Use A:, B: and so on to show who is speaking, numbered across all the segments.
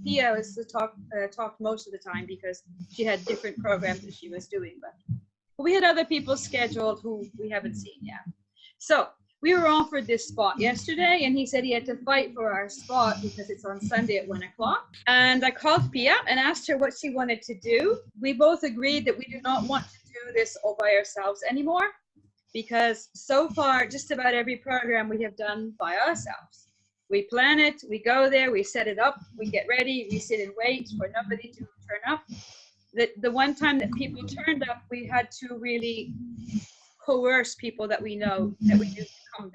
A: Pia was to talked most of the time because she had different programs that she was doing, but we had other people scheduled who we haven't seen yet. So we were offered this spot yesterday, and he said he had to fight for our spot because it's on Sunday at 1 o'clock. And I called Pia and asked her what she wanted to do. We both agreed that we do not want to do this all by ourselves anymore, because so far, just about every program we have done by ourselves. We plan it, we go there, we set it up, we get ready, we sit and wait for nobody to turn up. The one time that people turned up, we had to really coerce people that we know that we knew to come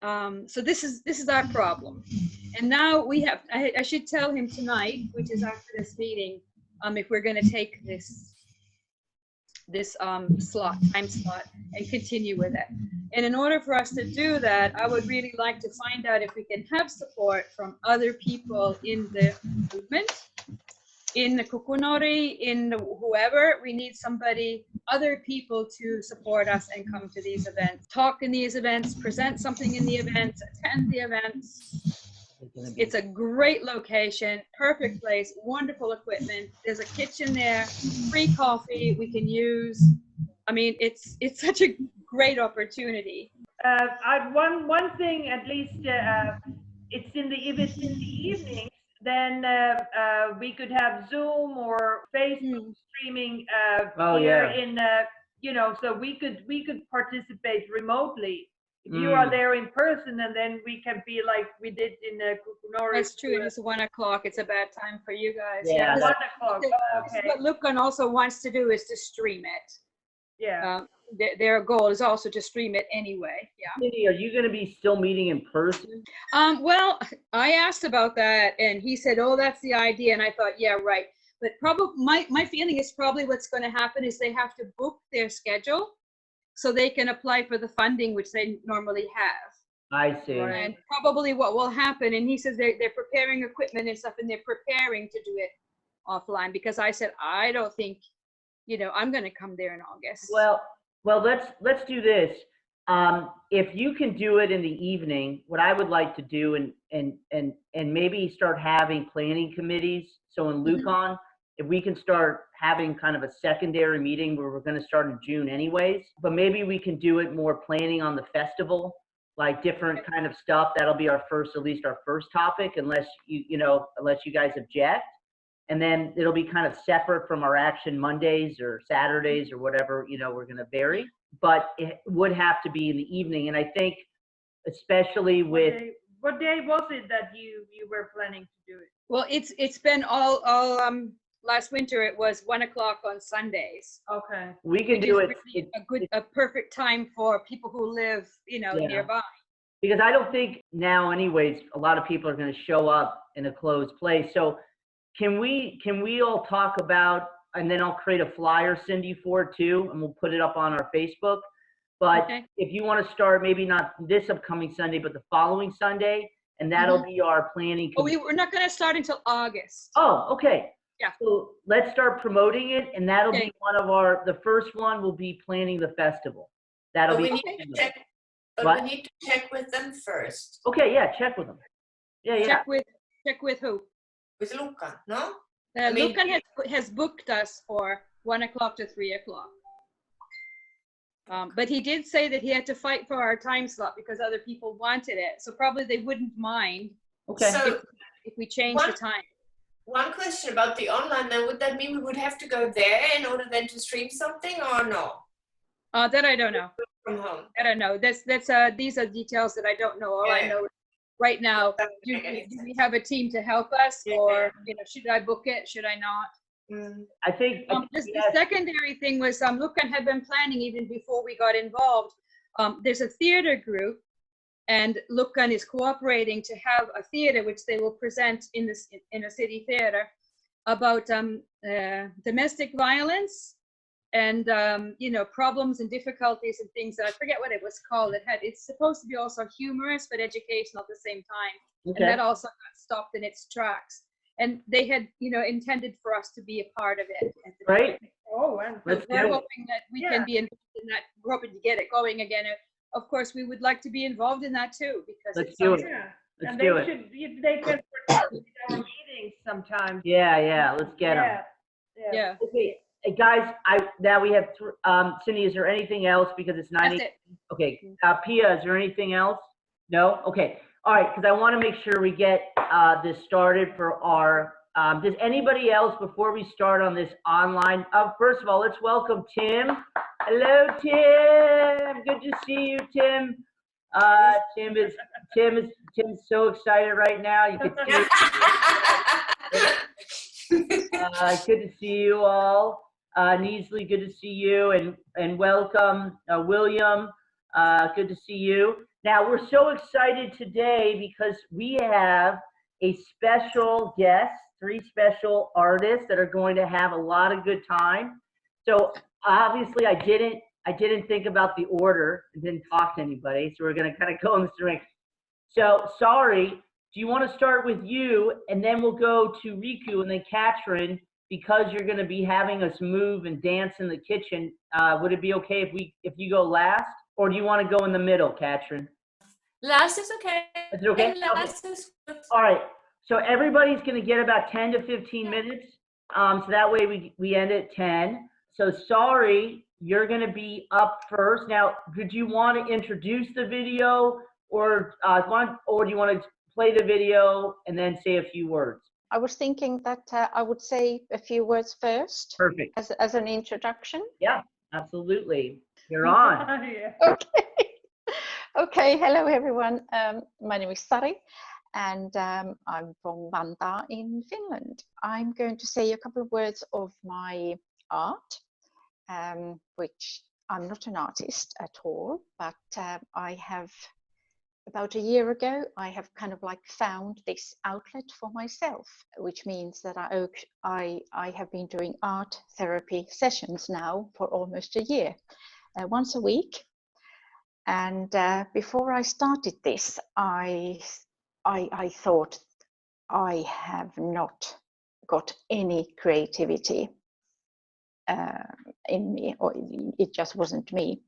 A: there. So this is our problem. And now we have, I should tell him tonight, which is after this meeting, if we're going to take this time slot, and continue with it. And in order for us to do that, I would really like to find out if we can have support from other people in the movement, in the Kukunori, in whoever. We need somebody, other people to support us and come to these events, talk in these events, present something in the events, attend the events. It's a great location, perfect place, wonderful equipment. There's a kitchen there, free coffee we can use. I mean, it's such a great opportunity.
B: One thing, at least, if it's in the evenings, then we could have Zoom or Facebook streaming in so we could participate remotely. If you are there in person, and then we can be like we did in Kukunori.
A: That's true. And it's 1 o'clock. It's a bad time for you guys.
B: Yeah, 1 o'clock. Okay.
A: What Lucan also wants to do is to stream it.
B: Yeah.
A: Their goal is also to stream it anyway. Yeah.
C: Cindy, are you going to be still meeting in person?
A: Well, I asked about that, and he said, "Oh, that's the idea." And I thought, yeah, right. But probably my feeling is probably what's going to happen is they have to book their schedule so they can apply for the funding, which they normally have.
C: I see.
A: And probably what will happen, and he says they're preparing equipment and stuff, and they're preparing to do it offline, because I said, I don't think, I'm going to come there in August.
C: Well, let's do this. If you can do it in the evening, what I would like to do, and maybe start having planning committees. So in Lucan, if we can start having kind of a secondary meeting where we're going to start in June anyways, but maybe we can do it more planning on the festival, like different kind of stuff. That'll be at least our first topic, unless you guys object. And then it'll be kind of separate from our action Mondays or Saturdays or whatever, we're going to vary, but it would have to be in the evening. And I think especially with,
B: what day was it that you were planning to do it?
A: Well, it's been all last winter. It was 1 o'clock on Sundays.
B: Okay.
C: We can do it.
A: A perfect time for people who live, nearby.
C: Because I don't think now anyways, a lot of people are going to show up in a closed place. So can we all talk about, and then I'll create a flyer, Cindy, for it too, and we'll put it up on our Facebook. But if you want to start, maybe not this upcoming Sunday, but the following Sunday, and that'll be our planning.
A: Oh, we're not going to start until August.
C: Oh, okay.
A: Yeah.
C: So let's start promoting it, and that'll be one of the first one will be planning the festival. That'll be.
D: We need to check, but we need to check with them first.
C: Okay, yeah, check with them. Yeah.
A: Check with who?
D: With Lucan, no?
A: Lucan has booked us for 1 o'clock to 3 o'clock. But he did say that he had to fight for our time slot because other people wanted it. So probably they wouldn't mind if we change the time.
D: One question about the online, then would that mean we would have to go there in order then to stream something, or no?
A: That I don't know.
D: From home.
A: I don't know. These are details that I don't know. All I know right now, do we have a team to help us, or should I book it? Should I not?
C: I think
A: the secondary thing was Lucan had been planning even before we got involved. There's a theater group, and Lucan is cooperating to have a theater which they will present in a city theater about domestic violence and problems and difficulties and things. And I forget what it was called. It's supposed to be also humorous but educational at the same time, and that also got stopped in its tracks. And they had, intended for us to be a part of it.
C: Right.
B: Oh, wow.
A: We're hoping that we can be involved in that. We're hoping to get it going again. Of course, we would like to be involved in that too, because
C: Let's do it.
B: Yeah.
C: Let's
B: And
C: do it.
B: they can our meetings sometimes.
C: Yeah, let's get them.
A: Yeah,
C: Okay, guys, now we have, Cindy, is there anything else, because it's 9:00?
A: that's it.
C: Okay, Pia, is there anything else? No? Okay, all right, because I want to make sure we get this started for our, does anybody else, before we start on this online, first of all, let's welcome Tim. Hello, Tim. Good to see you, Tim. Tim's so excited right now. You can see good to see you all. Neasley, good to see you, and welcome, William. Good to see you. Now, we're so excited today because we have a special guest, 3 special artists that are going to have a lot of good time. So obviously I didn't think about the order and didn't talk to anybody. So we're going to kind of go in this ring. So sorry, do you want to start with you, and then we'll go to Riku and then Katrin, because you're going to be having us move and dance in the kitchen. Would it be okay if you go last, or do you want to go in the middle, Katrin?
D: Last is okay.
C: Is it okay?
D: Last is good.
C: All right. So everybody's going to get about 10 to 15 minutes. So that way we end at 10. So sorry, you're going to be up first. Now, did you want to introduce the video, or do you want to play the video and then say a few words?
E: I was thinking that I would say a few words first.
C: Perfect.
E: As an introduction.
C: Yeah, absolutely. You're on.
E: Okay. Okay. Hello, everyone. My name is Sari, and I'm from Vantaa in Finland. I'm going to say a couple of words of my art, which I'm not an artist at all, but I have, about a year ago, I have kind of like found this outlet for myself, which means that I have been doing art therapy sessions now for almost a year, once a week. And before I started this, I thought I have not got any creativity in me, or it just wasn't me.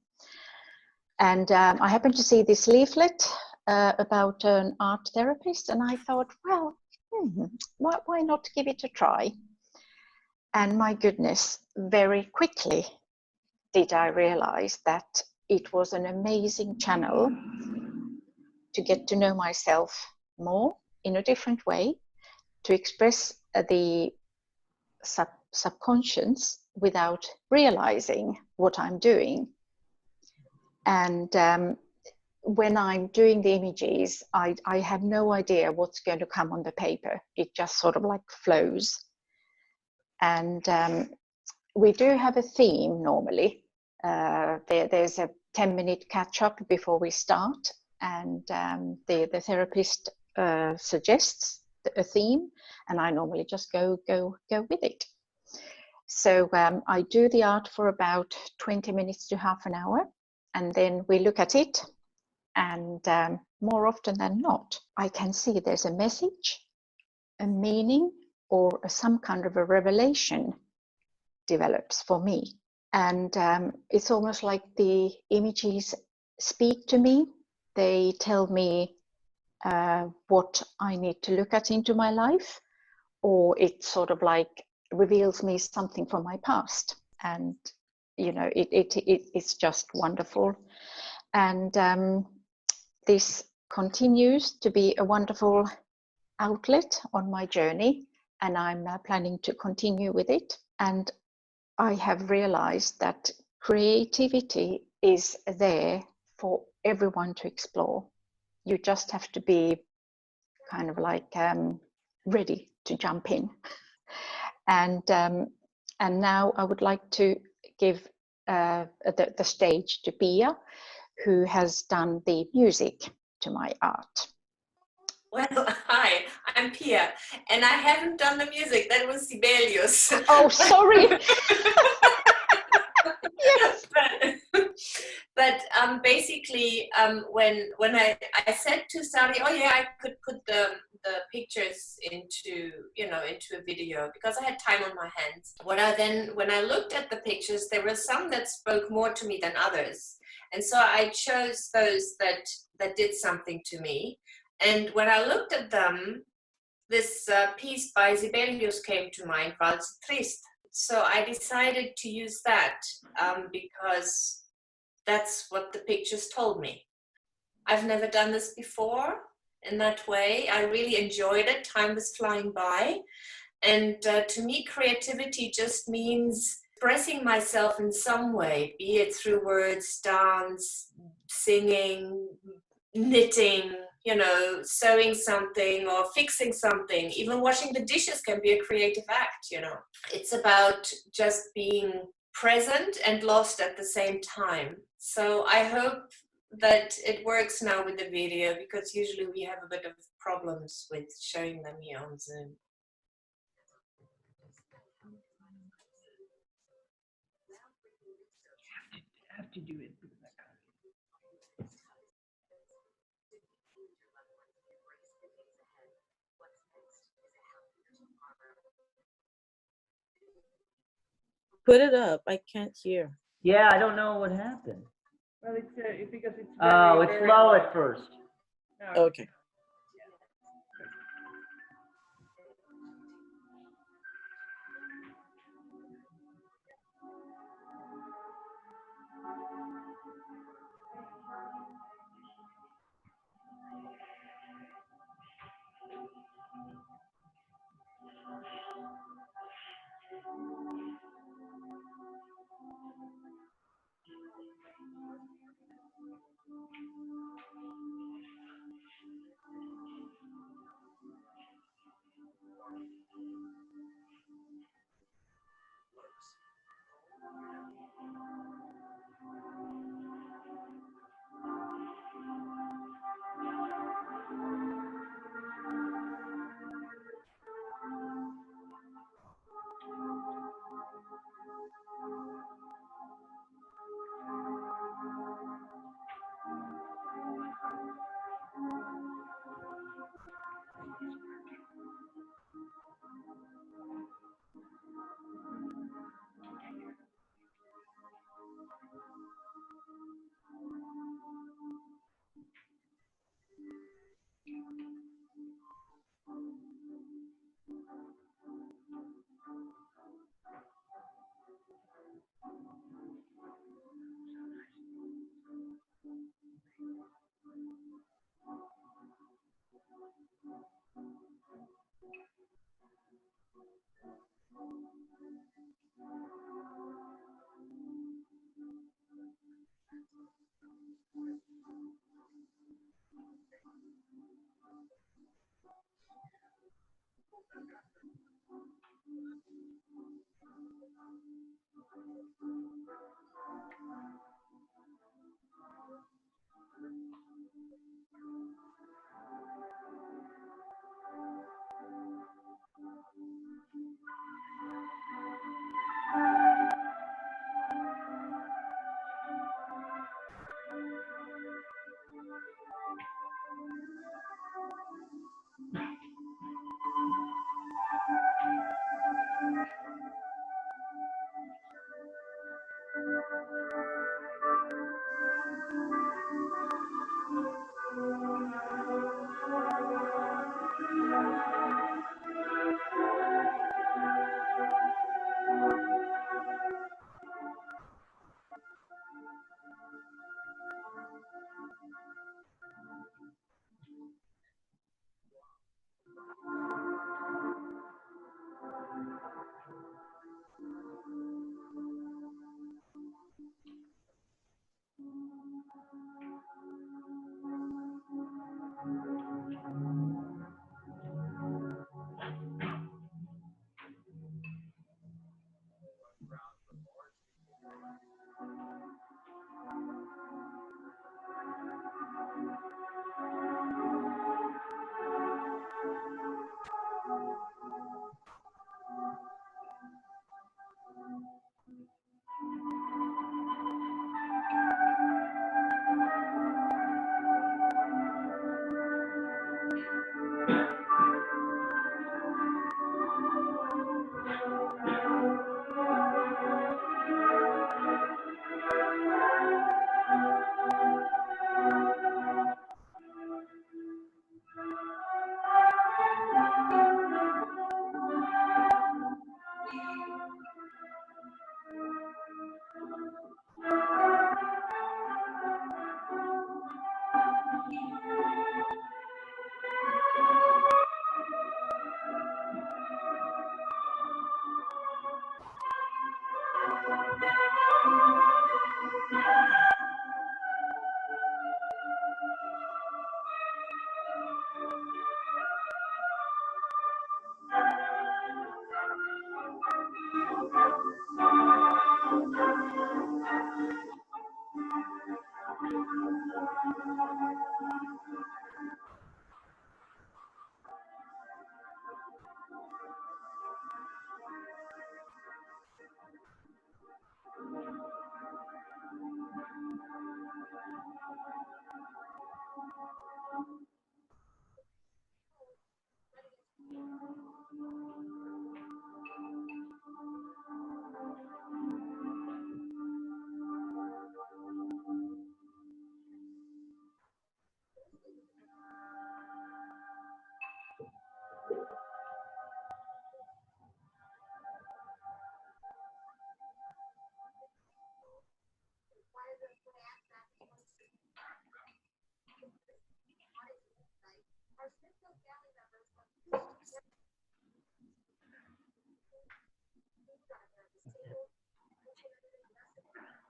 E: And I happened to see this leaflet about an art therapist, and I thought, well, why not give it a try? And my goodness, very quickly did I realize that it was an amazing channel to get to know myself more in a different way, to express the subconscious without realizing what I'm doing. And when I'm doing the images, I have no idea what's going to come on the paper. It just sort of like flows. And we do have a theme normally. There's a 10-minute catch-up before we start, and the therapist suggests a theme, and I normally just go with it. So I do the art for about 20 minutes to half an hour, and then we look at it, and more often than not, I can see there's a message, a meaning, or some kind of a revelation develops for me. And it's almost like the images speak to me. They tell me what I need to look at into my life, or it sort of like reveals me something from my past. And you know, it's just wonderful. And this continues to be a wonderful outlet on my journey, and I'm planning to continue with it. And I have realized that creativity is there for everyone to explore. You just have to be kind of like ready to jump in. And now I would like to give the stage to Pia, who has done the music to my art.
D: Well, hi, I'm Pia, and I haven't done the music. That was Sibelius.
E: Oh, sorry. Yes.
D: But basically, when I said to Sari, oh yeah, I could put the pictures into a video because I had time on my hands. When I looked at the pictures, there were some that spoke more to me than others, and so I chose those that did something to me. And when I looked at them, this piece by Sibelius came to mind, Valse Triste. So I decided to use that because that's what the pictures told me. I've never done this before in that way. I really enjoyed it. Time was flying by. And to me, creativity just means expressing myself in some way, be it through words, dance, singing, knitting, you know, sewing something or fixing something. Even washing the dishes can be a creative act, you know. It's about just being present and lost at the same time. So I hope that it works now with the video, because usually we have a bit of problems with showing them here on Zoom.
B: Have to do it.
F: Put it up. I can't hear.
C: Yeah, I don't know what happened.
B: Well, it's because it's
C: Oh,
B: very,
C: it's
B: very
C: low
B: low.
C: at first.
B: No,
F: Okay.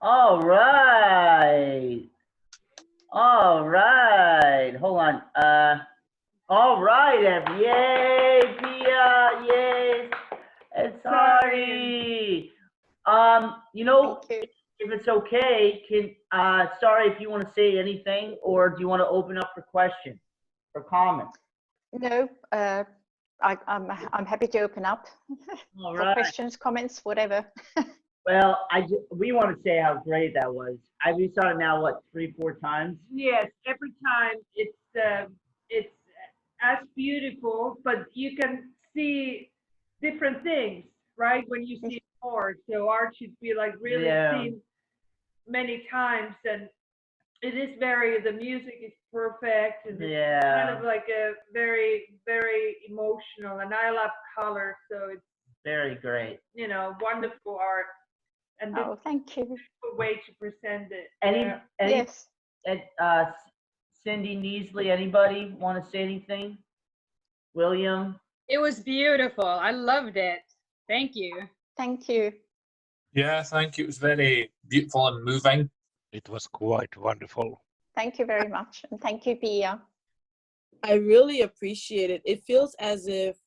C: All right. All right. Hold on. All right, yay, Pia, yay. And sorry. You know,
E: Thank you.
C: if it's okay, sorry if you want to say anything, or do you want to open up for questions or comments?
E: No, I'm happy to open up
C: All
E: for
C: right.
E: questions, comments, whatever.
C: Well, we want to say how great that was. We saw it now, what, 3-4 times?
B: Yes, every time it's as beautiful, but you can see different things, right? When you see more, so art should be like really seen many times, and it is the music is perfect, and it's kind of like a very, very emotional, and I love color, so it's
C: very great.
B: You know, wonderful art, and this
E: Oh, thank you.
B: is a way to present it.
E: Yes.
C: Cindy Neasley, anybody want to say anything? William?
A: It was beautiful. I loved it. Thank you.
E: Thank you.
G: Yeah, thank you. It was very beautiful and moving.
H: It was quite wonderful.
E: Thank you very much. And thank you, Pia.
F: I really appreciate it. It feels as if,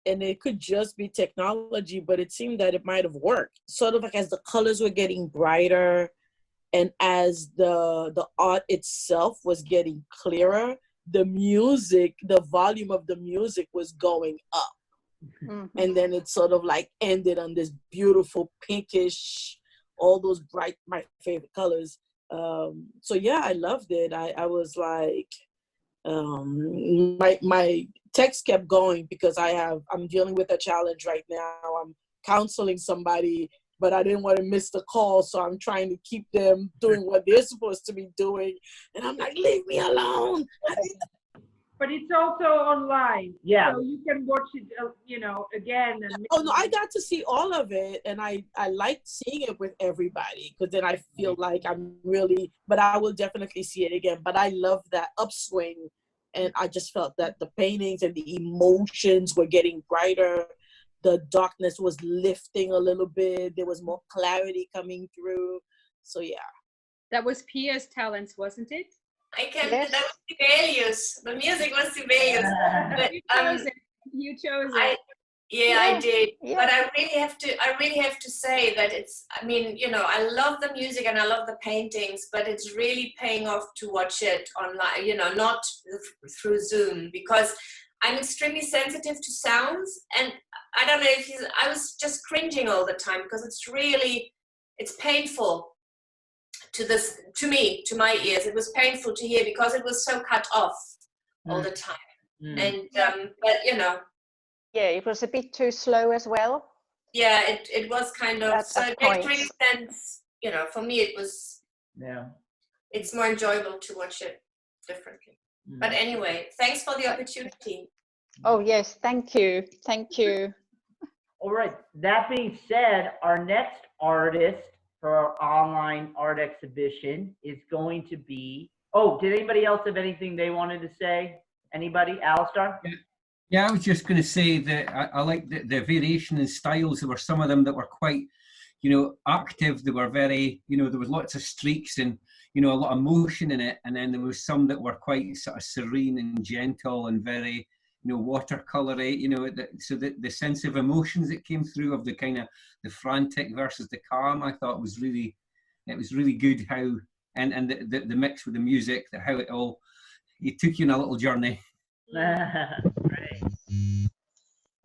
F: and it could just be technology, but it seemed that it might have worked. Sort of like as the colors were getting brighter and as the art itself was getting clearer, the music, the volume of the music was going up.
E: Mm-hmm.
F: And then it sort of like ended on this beautiful pinkish, all those bright, my favorite colors. So yeah, I loved it. I was like, my text kept going because I'm dealing with a challenge right now. I'm counseling somebody, but I didn't want to miss the call, so I'm trying to keep them doing what they're supposed to be doing. And I'm like, leave me alone.
B: But it's also online.
C: Yeah.
B: So you can watch it, you know, again. And
F: Oh no, I got to see all of it, and I liked seeing it with everybody because then I feel like I'm really. But I will definitely see it again. But I love that upswing, and I just felt that the paintings and the emotions were getting brighter. The darkness was lifting a little bit. There was more clarity coming through. So yeah.
A: That was Pia's talents, wasn't it?
D: That was Sibelius. The music was Sibelius. But,
A: You chose it.
D: I did.
E: Yeah.
D: But I really have to say that I mean, you know, I love the music and I love the paintings, but it's really paying off to watch it online, you know, not through Zoom, because I'm extremely sensitive to sounds, and I don't know I was just cringing all the time because it's painful to me, to my ears. It was painful to hear because it was so cut off all the time. And but you know,
E: Yeah, it was a bit too slow as well.
D: yeah, it was kind of, so it makes really
E: points.
D: sense, you know. For me, it's more enjoyable to watch it differently. But anyway, thanks for the opportunity.
E: Oh yes, thank you.
C: All right, that being said, our next artist for our online art exhibition is going to be, did anybody else have anything they wanted to say? Anybody? Alistar?
I: Yeah, I was just going to say that I like the variation in styles. There were some of them that were quite, active. They were very, there was lots of streaks and, a lot of motion in it. And then there was some that were quite sort of serene and gentle and very, watercolory, so the sense of emotions that came through of the kind of the frantic versus the calm, I thought was really good how, and the mix with the music, how it took you on a little journey.
C: Great.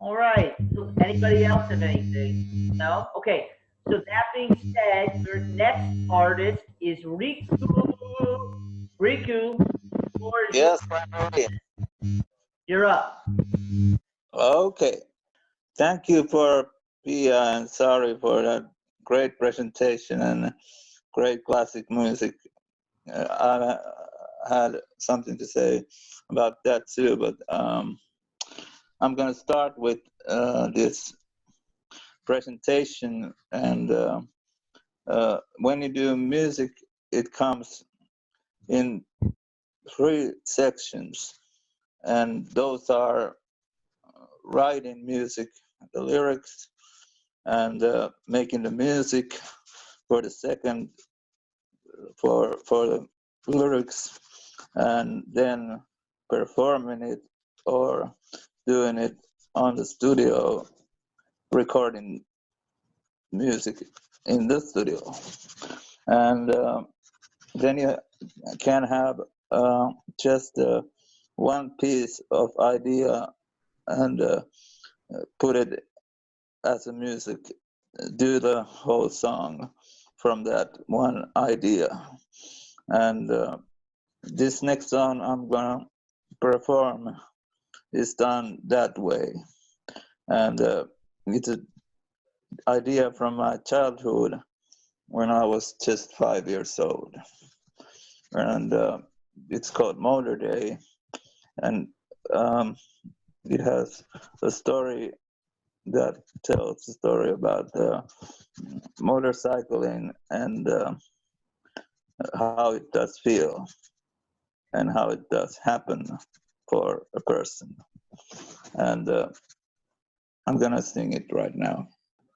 C: All right. So anybody else have anything? No? Okay. So that being said, your next artist is Riku. Riku, the floor is
J: Yes, I'm ready.
C: you're up.
J: Okay. Thank you for Pia and sorry for that great presentation and great classic music. I had something to say about that too, but I'm going to start with this presentation. And when you do music, it comes in 3 sections, and those are writing music, the lyrics, and making the music for the second, for the lyrics, and then performing it or doing it on the studio, recording music in the studio. And then you can have just one piece of idea and put it as a music, do the whole song from that one idea. And this next song I'm gonna perform is done that way. And it's an idea from my childhood when I was just 5 years old. And it's called Motor Day. And it has a story that tells the story about motorcycling and how it does feel and how it does happen for a person. And I'm gonna sing it right now.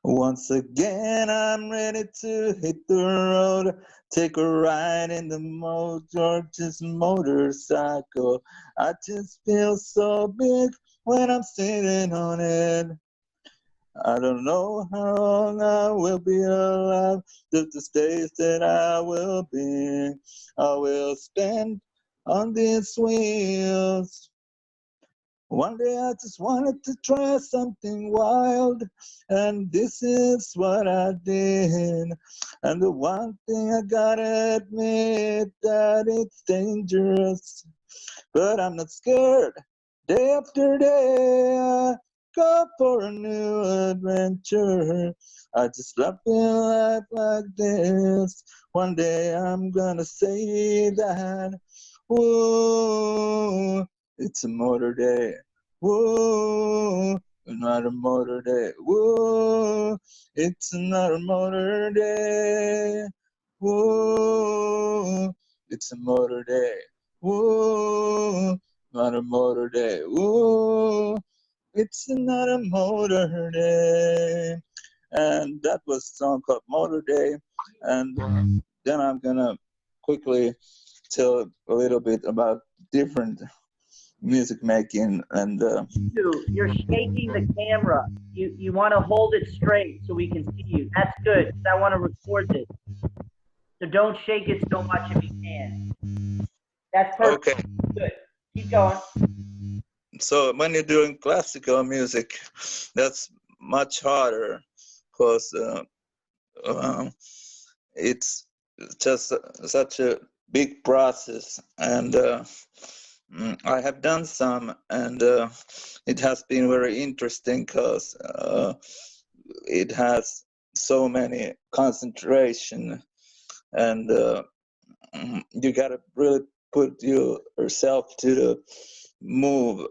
J: Once again, I'm ready to hit the road, take a ride in the George's motorcycle. I just feel so big when I'm sitting on it. I don't know how long I will be alive, just the days that I will spend on these wheels. One day I just wanted to try something wild, and this is what I did. And the one thing I gotta admit, that it's dangerous, but I'm not scared. Day after day, I go for a new adventure. I just love being life like this. One day I'm gonna say that, whoa, it's a motor day. Whoa, another motor day. Whoa, it's another motor day. Whoa, it's a motor day. Whoa, another motor day. Whoa, it's another motor day. And that was a song called Motor Day. And then I'm gonna quickly tell a little bit about different music making. And
C: You're shaking the camera. You want to hold it straight so we can see you. That's good, 'cause I want to record this. So don't shake it so much if you can. That's perfect.
J: okay.
C: Good. Keep going.
J: So when you're doing classical music, that's much harder because it's just such a big process. And I have done some, and it has been very interesting because it has so many concentration, and you gotta really put yourself to the mood.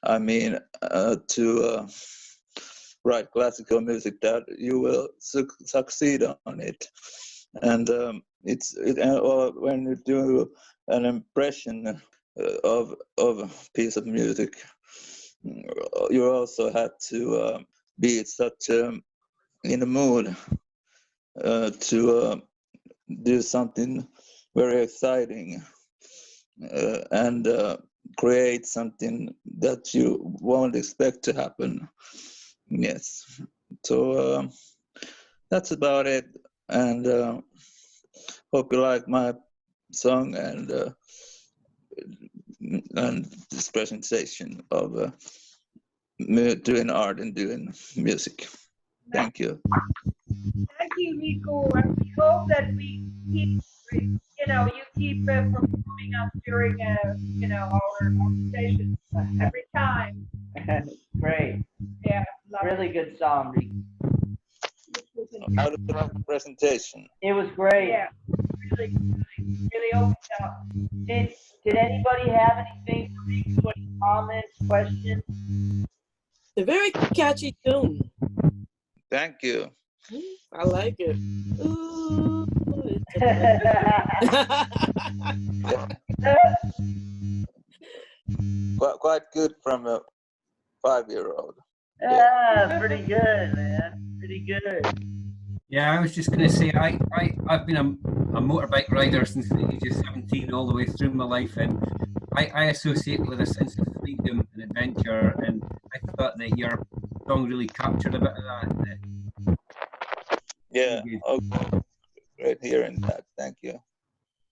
J: I mean, to write classical music that you will succeed on it. And when you do an impression of a piece of music, you also have to be such in the mood to do something very exciting, and create something that you won't expect to happen. Yes. So that's about it. And hope you like my song and this presentation of doing art and doing music. Thank you.
B: Thank you, Rico. And we hope that we keep, you keep performing us during, our sessions every time.
C: Great.
B: Yeah, love
C: Really good song, Rico.
J: How did the presentation?
C: It was great.
B: Yeah, really opened up.
C: Did anybody have anything for Rico? Any comments, questions?
F: It's a very catchy tune.
J: Thank you.
F: I like it. Ooh,
J: Quite good from a 5-year-old.
C: Pretty good, man. Pretty good.
I: Yeah, I was just going to say, I've been a motorbike rider since the age of 17 all the way through my life, and I associate with a sense of freedom and adventure, and I thought that your song really captured a bit of that.
J: Yeah. Okay. Great hearing that. Thank you.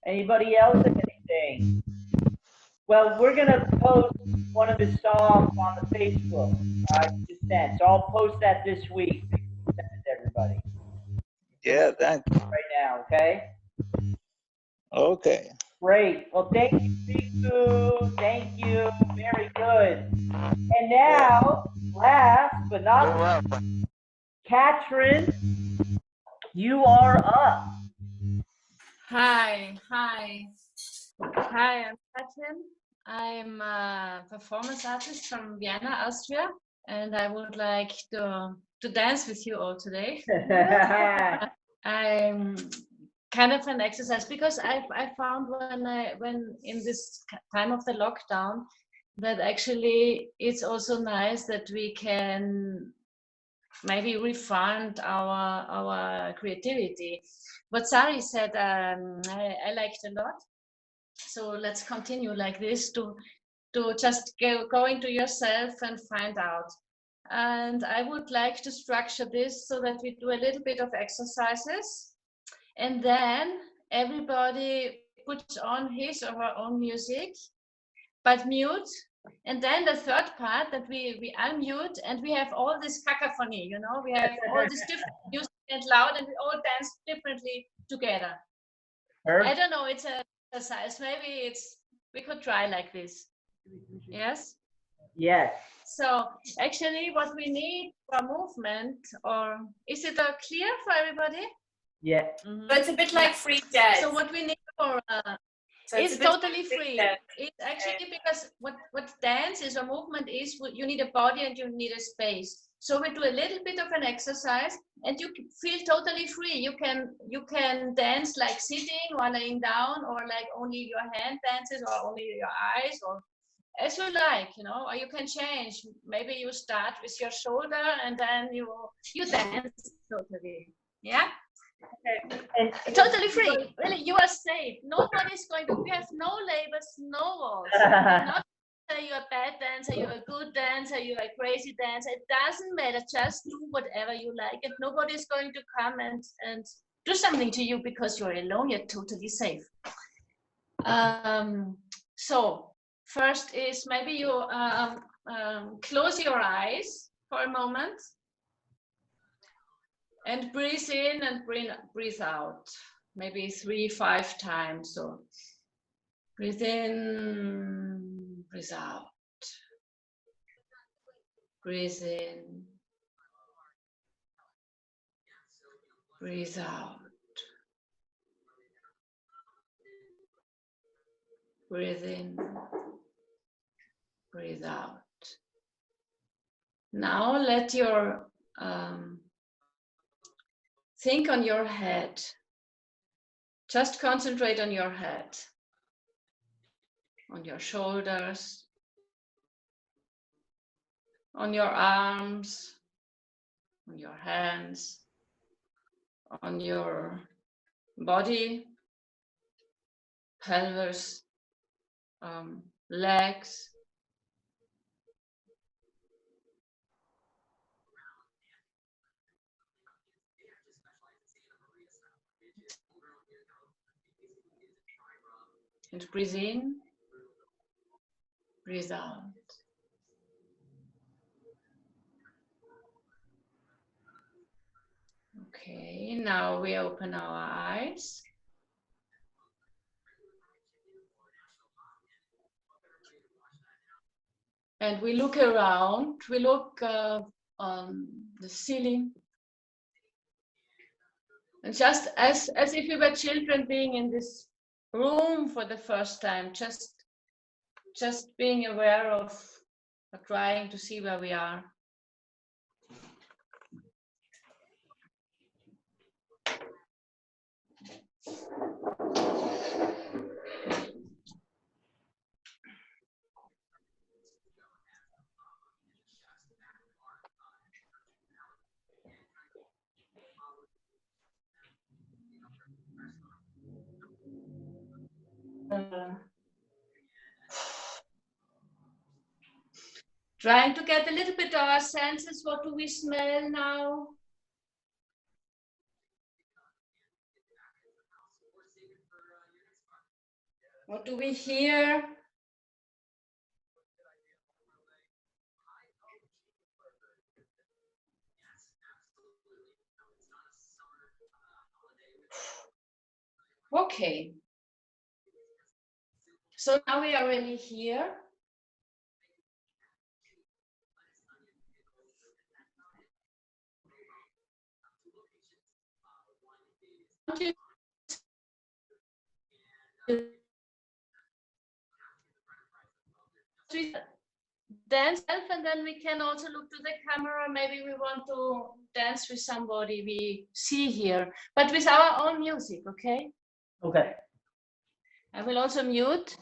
C: Anybody else have anything? Well, we're gonna post one of his songs on the Facebook. Just then, so I'll post that this week. Send it to everybody
J: Yeah, thank you.
C: right now. Okay.
J: Okay.
C: Great. Well, thank you, Riku. Thank you. Very good. And now, last but not least, Katrin, you are up.
K: Hi, I'm Katrin. I'm a performance artist from Vienna, Austria, and I would like to dance with you all today. I'm kind of an exercise because I found when in this time of the lockdown that actually it's also nice that we can maybe refine our creativity. What Sari said, I liked a lot. So let's continue like this to just go into yourself and find out. And I would like to structure this so that we do a little bit of exercises, and then everybody puts on his or her own music, but mute. And then the third part that we unmute and we have all this cacophony, we have all this different music and loud, and we all dance differently together. I don't know, it's a exercise. Maybe we could try like this. Yes?
C: Yes.
K: So actually what we need for movement, or is it clear for everybody?
C: Yeah.
D: But it's a bit like free jazz.
K: So what we need for it's totally free. It's actually because what dance is or movement is, you need a body and you need a space. So we do a little bit of an exercise and you feel totally free. You can dance like sitting or laying down, or like only your hand dances, or only your eyes, or as you like, or you can change. Maybe you start with your shoulder and then you dance totally. Yeah? Okay. And totally free. Really, you are safe. Nobody's going to. We have no labels, no walls. Not say you're a bad dancer, you're a good dancer, you're a crazy dancer. It doesn't matter. Just do whatever you like, and nobody's going to come and do something to you because you're alone. You're totally safe. So first is maybe you close your eyes for a moment. And breathe in and breathe out, maybe 3-5 times. So breathe in, breathe out. Breathe in, breathe out. Breathe in, breathe out. Now let your think on your head. Just concentrate on your head, on your shoulders, on your arms, on your hands, on your body, pelvis, legs. And breathe in, breathe out. Okay, now we open our eyes. And we look around, we look on the ceiling. And just as if we were children being in this room for the first time, just being aware of trying to see where we are. Trying to get a little bit of our senses. What do we smell now? What do we hear? Okay. So now we are really here. Dance, and then we can also look to the camera. Maybe we want to dance with somebody we see here, but with our own music, okay?
C: Okay.
K: I will also mute.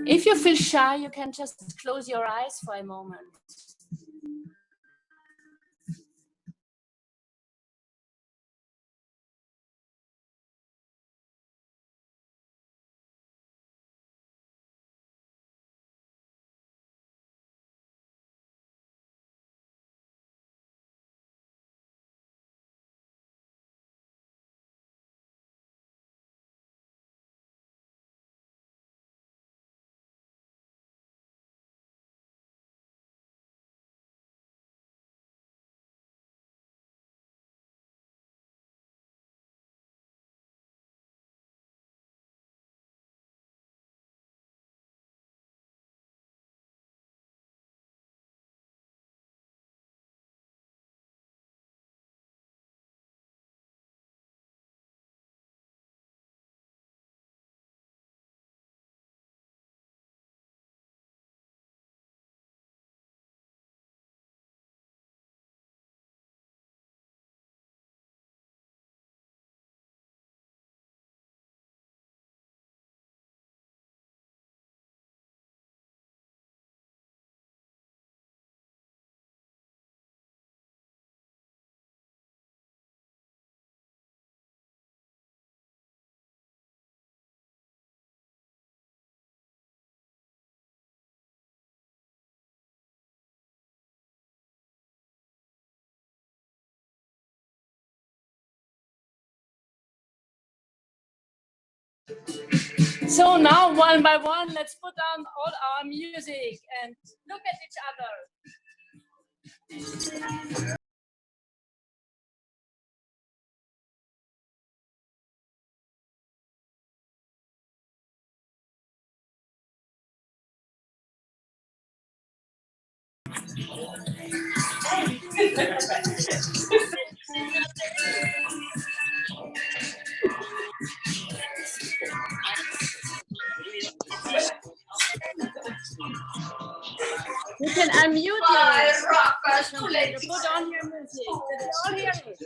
K: If you feel shy, you can just close your eyes for a moment. So now, one by one, let's put on all our music and look at each other. You can unmute yours. Put on your music. Did you all hear it?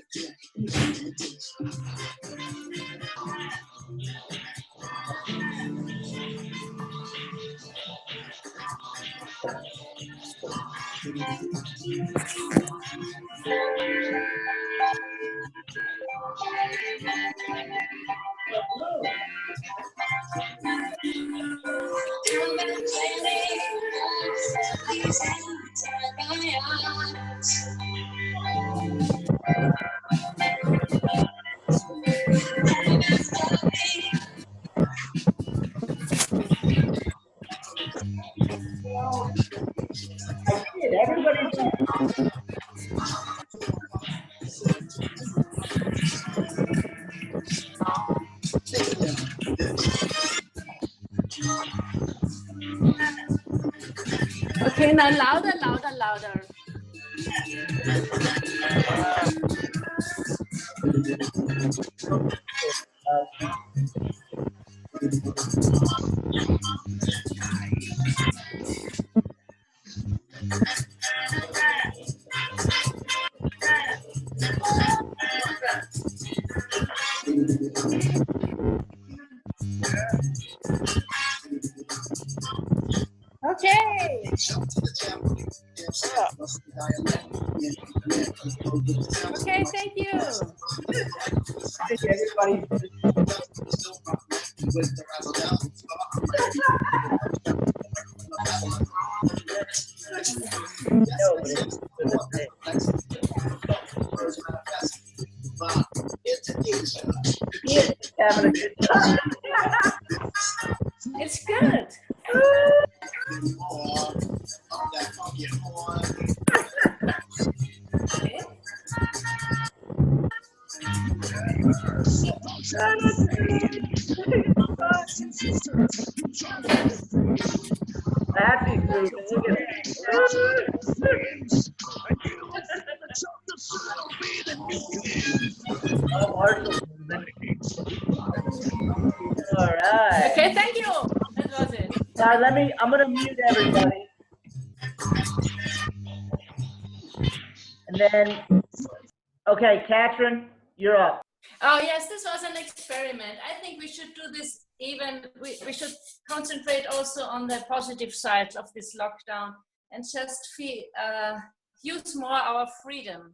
K: Okay, now louder, louder, louder. Okay. Okay, thank you.
C: Having a good time.
K: It's good.
C: Happy group. Look at All right.
K: Okay, thank you. That was it.
C: Now I'm gonna mute everybody. And then, okay, Katrin, you're up.
K: Oh yes, this was an experiment. I think we should do this even, we should concentrate also on the positive side of this lockdown and just use more our freedom.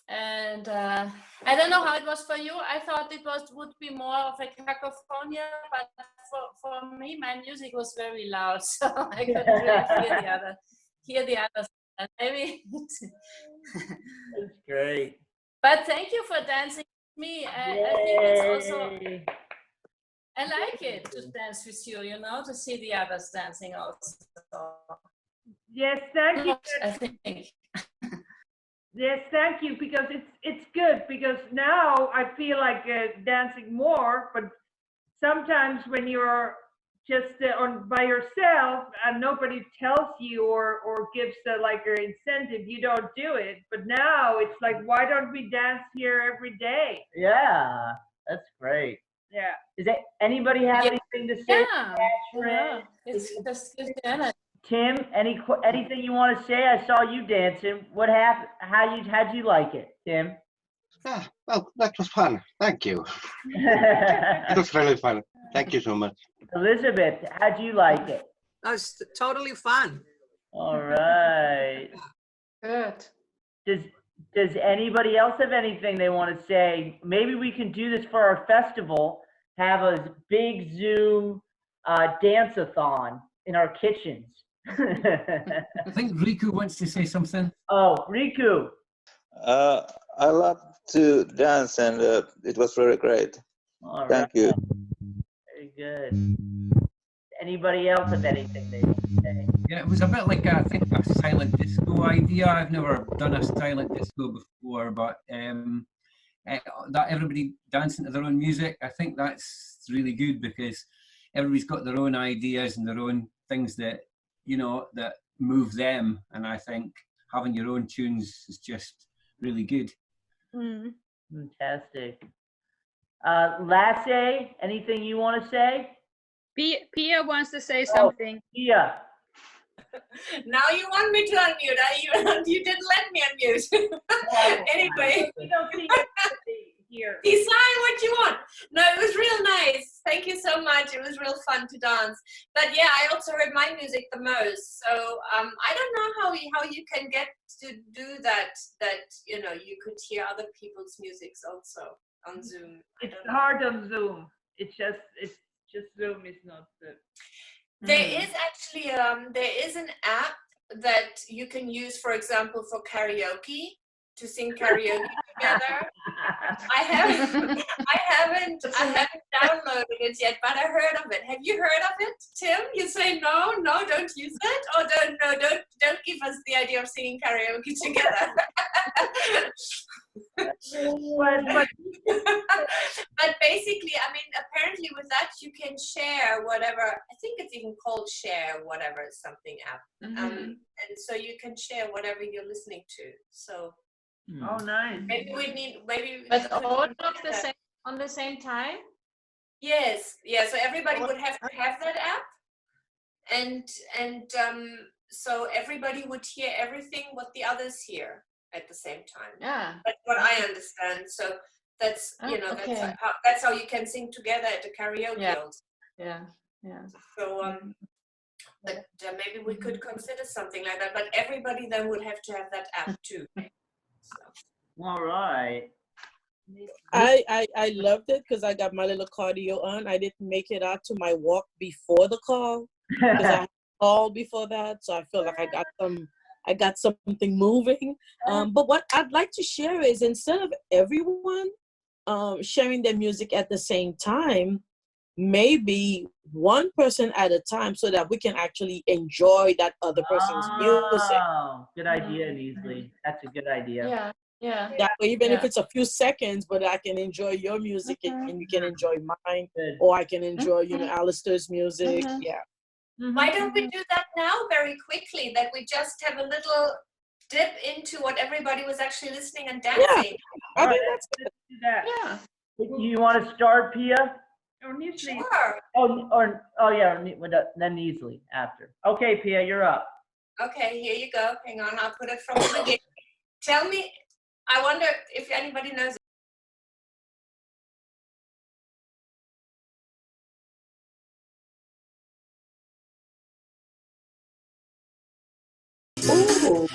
K: And I don't know how it was for you. I thought it would be more of a cacophony, but for me, my music was very loud, so I couldn't really hear the others. And maybe
C: That's great.
K: But thank you for dancing with me. I think it's also, I like it to dance with you, you know, to see the others dancing also.
B: Yes, thank you.
K: I think.
B: Yes, thank you, because it's good, because now I feel like dancing more, but sometimes when you're just by yourself and nobody tells you or gives like an incentive, you don't do it. But now it's like, why don't we dance here every day?
C: Yeah, that's great.
B: Yeah.
C: Is that anybody have anything to say?
K: Yeah.
C: Katrin?
K: It's just good.
C: Tim, anything you want to say? I saw you dancing. What happened? How'd you like it, Tim?
L: Well, that was fun. Thank you. It was really fun. Thank you so much.
C: Elizabeth, how'd you like it?
M: That was totally fun.
C: All right.
K: Good.
C: Does anybody else have anything they want to say? Maybe we can do this for our festival. Have a big Zoom dance-a-thon in our kitchens.
I: I think Riku wants to say something.
C: Oh, Riku.
J: I love to dance, and it was very great.
C: All
J: Thank you.
C: Very good. Anybody else have anything they want to say?
I: Yeah, it was a bit like I think a silent disco idea. I've never done a silent disco before, but that everybody dancing to their own music, I think that's really good, because everybody's got their own ideas and their own things that, you know, that move them. And I think having your own tunes is just really good.
A: Mm.
C: Fantastic. Lasse, anything you want to say?
A: Pia wants to say something.
C: Pia.
D: Now you want me to unmute. You didn't let me unmute. Anyway.
B: We don't see it here.
D: Decide what you want. No, it was real nice. Thank you so much. It was real fun to dance. But yeah, I also heard my music the most. So I don't know how you can get to do that. That you know you could hear other people's musics also on Zoom.
B: It's hard on Zoom. It's just Zoom is not the.
D: There is actually there is an app that you can use, for example, for karaoke, to sing karaoke together. I haven't downloaded it yet, but I heard of it. Have you heard of it, Tim? You say no, don't use it, or don't give us the idea of singing karaoke together. But basically, I mean, apparently with that you can share whatever. I think it's even called Share Whatever something app, and so you can share whatever you're listening to. So.
B: Oh, nice.
K: But all of the same on the same time?
D: Yes, yeah. So everybody would have to have that app, and so everybody would hear everything what the others hear at the same time.
K: Yeah.
D: That's what I understand. So that's
K: okay.
D: that's how you can sing together at the karaoke.
K: Yeah.
D: Also.
K: Yeah.
D: So but maybe we could consider something like that. But everybody then would have to have that app too.
C: All right.
F: I loved it because I got my little cardio on. I didn't make it out to my walk before the call because I had a call before that, so I feel like I got something moving. But what I'd like to share is instead of everyone sharing their music at the same time, maybe one person at a time so that we can actually enjoy that other person's music.
C: Oh, good idea, Neasley. That's a good idea.
K: Yeah.
F: That way, even if it's a few seconds, but I can enjoy your music and you can enjoy mine, or I can enjoy, Alistair's music. Yeah.
D: Why don't we do that now very quickly, that we just have a little dip into what everybody was actually listening and dancing?
F: Yeah, I think that's good.
B: Do that.
K: Yeah.
C: Do you want to start, Pia?
B: Or Neasley.
D: Sure.
C: Then Neasley after. Okay, Pia, you're up.
D: Okay, here you go. Hang on, I'll put it from the beginning. Tell me, I wonder if anybody knows.
F: Ooh.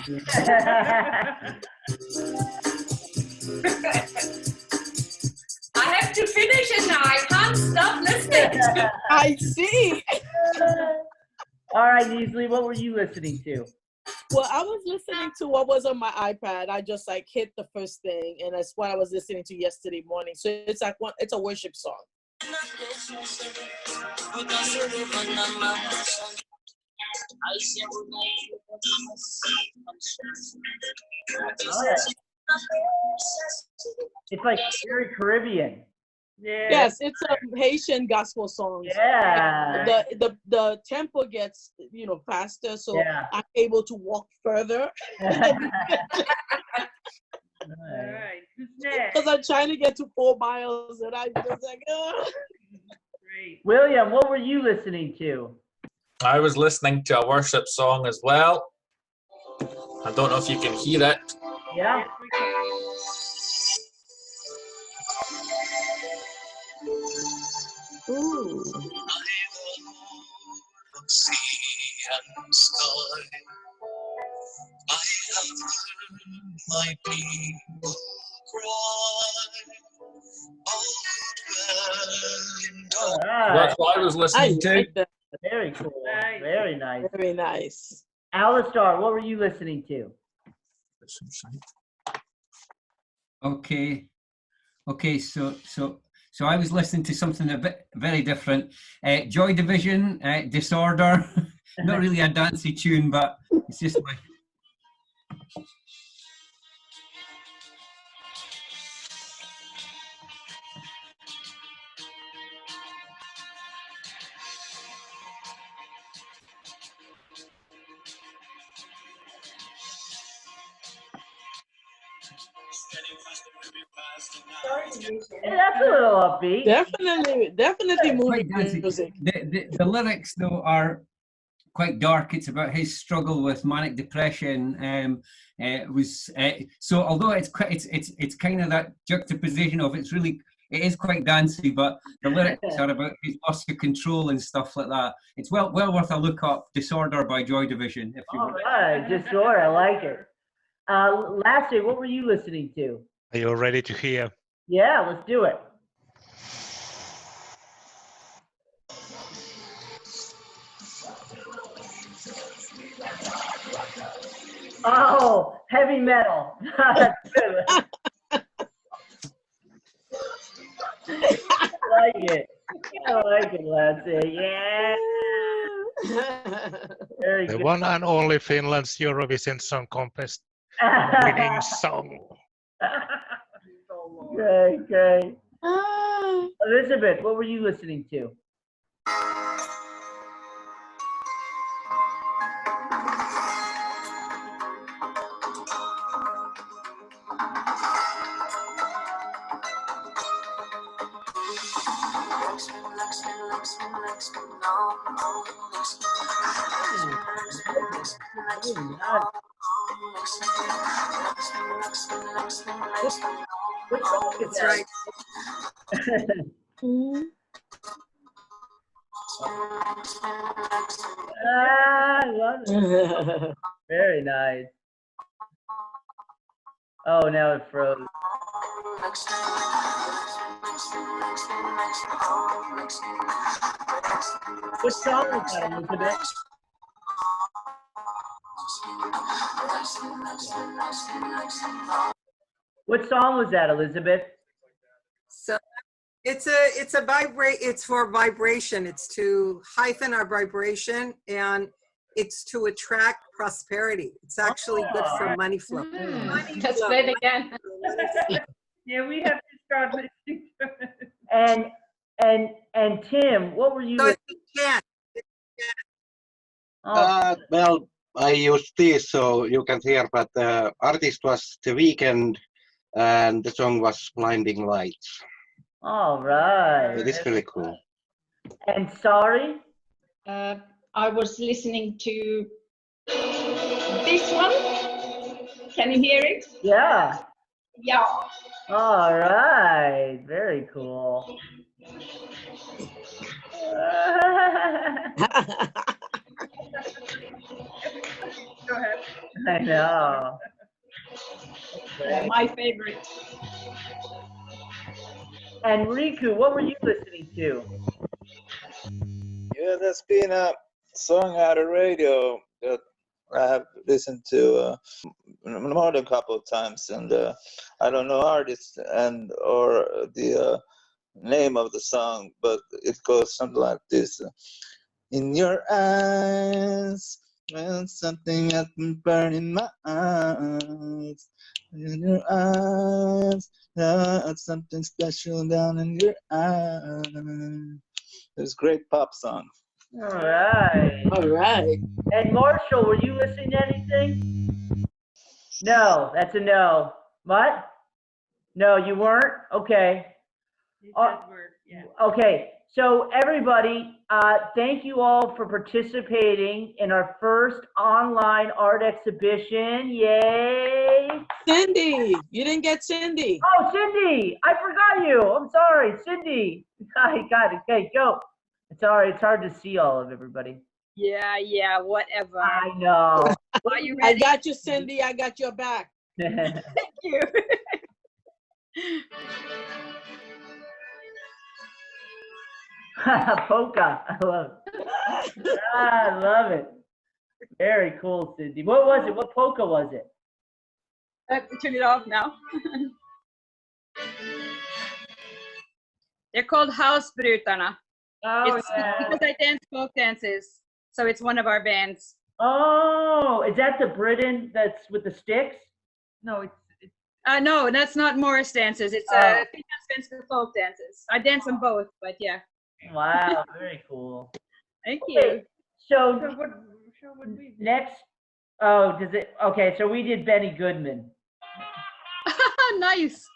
D: I have to finish it now. I can't stop listening.
F: I see.
C: All right, Neasley, what were you listening to?
F: Well, I was listening to what was on my iPad. I just hit the first thing, and that's what I was listening to yesterday morning. So it's it's a worship song.
C: Oh, yeah. It's like very Caribbean.
B: Yeah.
F: Yes, it's a Haitian gospel song.
C: Yeah.
F: The tempo gets faster, so I'm able to walk further.
B: All right. Who's next?
F: Because I'm trying to get to 4 miles, and I just
B: Great.
C: William, what were you listening to?
G: I was listening to a worship song as well. I don't know if you can hear it.
C: Yeah.
B: Yes, we can.
F: Ooh.
N: My people
C: All right.
G: That's what I was listening to.
F: like that.
C: Very cool.
B: Nice.
C: Very nice.
F: Very nice.
C: Alistar, what were you listening to?
I: Okay. So I was listening to something a bit very different. Joy Division, Disorder. Not really a dancey tune, but it's just my.
C: Hey, that's a little upbeat.
F: Definitely moving
I: Quite dancey.
F: music.
I: The lyrics though are quite dark. It's about his struggle with manic depression. So although it's kind of that juxtaposition of it's really it is quite dancey, but the lyrics are about his loss of control and stuff like that. It's well worth a look up. Disorder by Joy Division. If you
C: All right, Disorder, I like it. Lassie, what were you listening to?
H: Are you ready to hear?
C: Yeah, let's do it. Oh, heavy metal. That's good. I like it. I like it, Lassie. Yeah. Very
H: The
C: good.
H: one and only Finland's Eurovision Song Contest winning song.
C: Great, great. Elizabeth, what were you listening to? Which song is that?
M: right.
C: I love it. Very nice. Oh, now it froze. What song was that, Elizabeth? What song was that, Elizabeth?
M: So it's a vibrate. It's for vibration. It's to heighten our vibration, and it's to attract prosperity. It's actually good for money flow.
K: Let's play it again.
B: Yeah, we have to start listening to it.
C: And Tim, what were you?
M: So it's a chant.
L: Well, I used this so you can hear, but the artist was The Weeknd, and the song was Blinding Lights.
C: All right.
L: It is really cool.
C: And sorry?
E: I was listening to this one. Can you hear it?
C: Yeah.
E: Yeah.
C: All right. Very cool.
B: Go ahead.
C: I know.
E: My favorite.
C: And Riku, what were you listening to?
J: Yeah, there's been a song on the radio that I have listened to more than a couple of times, and I don't know artist and or the name of the song, but it goes something like this: in your eyes, when something has been burning my eyes. In your eyes, there's something special down in your eyes. It's a great pop song.
C: All right.
F: All right.
C: And Marshall, were you listening to anything? No, that's a no. What? No, you weren't? Okay. Okay, so everybody, thank you all for participating in our first online art exhibition. Yay!
F: Cindy, you didn't get Cindy.
C: Oh, Cindy, I forgot you. I'm sorry, Cindy. I got it. Okay, go. It's all right. It's hard to see all of everybody.
A: Yeah, whatever.
C: I know.
A: Are you
F: I
A: ready?
F: got you, Cindy. I got your back.
A: Thank you.
C: Polka. I love it. I love it. Very cool, Cindy. What was it? What polka was it?
A: Turn it off now. They're called Hausbrytarna.
B: Oh,
A: It's
B: yeah.
A: because I dance folk dances, so it's one of our bands.
C: Oh, is that the Britain that's with the sticks?
B: No, it's
A: No, that's not Morris dances. It's Finland Svenska folk dances. I dance them both, but yeah.
C: Wow, very cool.
A: Thank
C: Okay,
A: you.
C: so
B: so would we
C: next, oh, does it, okay, so we did Benny Goodman.
A: Nice.